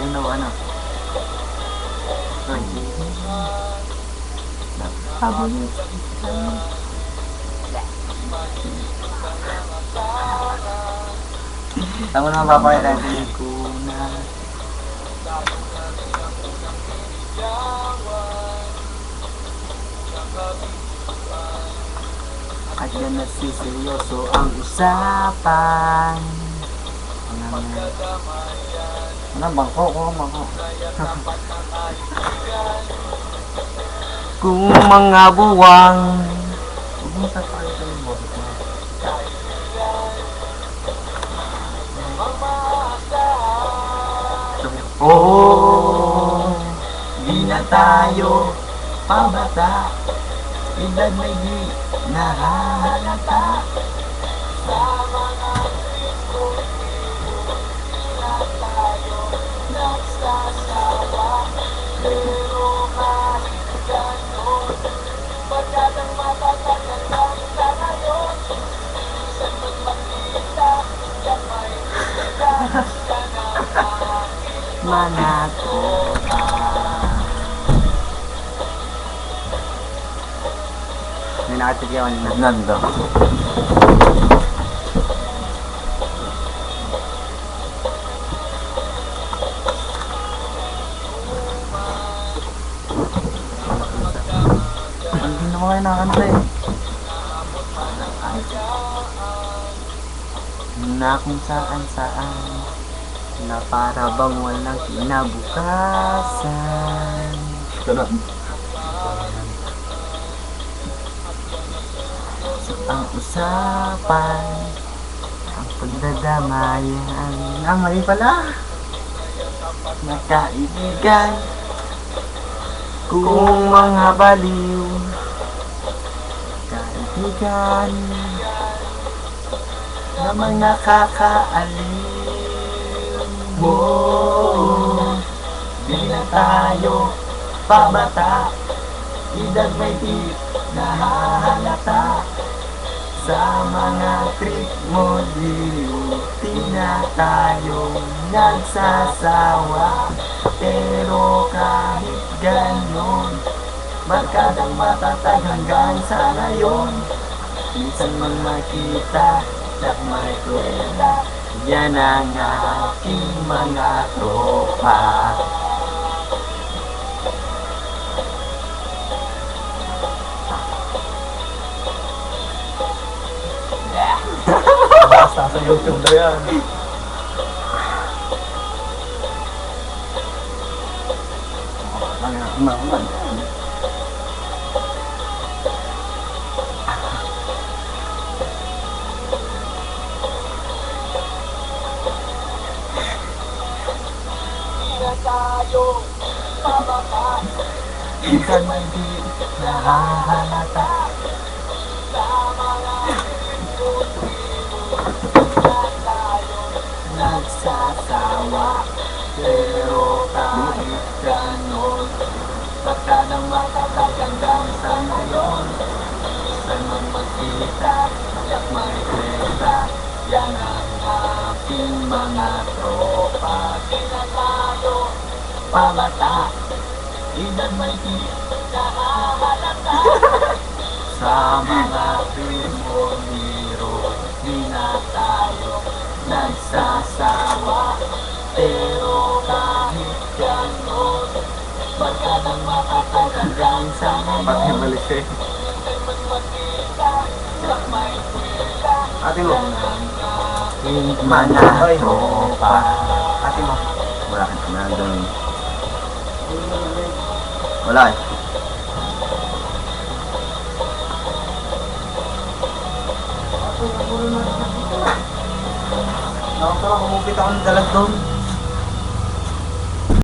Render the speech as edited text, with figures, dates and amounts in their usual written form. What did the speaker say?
Yun o ano. Pabulit. Tama naman papakita ko na. At yan na seryoso ang usapan. Ano bangko ko, bangko. Kung mga buwang. Huwag mo sa pakita yung boses mo. Oh, di na tayo pabata, edad may di nahahalata. Sa mga Kristo, na tayo nagsasawa. Pero kahit gano'n, pagkat ang matatagal lang sa ngayon, minsan man makita, kamay kita, ka na mga tropa. May nakatigyawan na. Nando. Hindi na ko kayo nakakanta eh. Na kung saan na para bang walang kinabukasan. Ganun. So, ang usapan, ang pagdadamayan, mali pala, magkaibigan, kung mga baliw, kaibigan, namang nakakaaliw. Oh, di na tayo pabata, edad may di nahahalata. Sa mga trip mo di na tayo nagsasawa. Pero kahit ganon, barkadang matatag hanggang sa ngayon. Minsan mang makita, may kwela, yan ang aking mga tropa. Basta sa YouTube na yan. Naman. Tayo pababa, minsan may di nahahalata. Sa mga na tayo nagsasawa. Pero kahit ganon, barkadang matatag hanggang sa ngayon. Saan man magkita, at may kwenta, yan ang aking mga tropa. Pabata, edad may di nahahalata. Sa mga primordiero, di na tayo nagsasawa. Pero kahit ganon, barkadang matatag hanggang sa ngayon. Ate mo, mga tropa. Ate mo, wala ka na doon. Wala eh. Nakakara, kumupit ako ng dalag doon.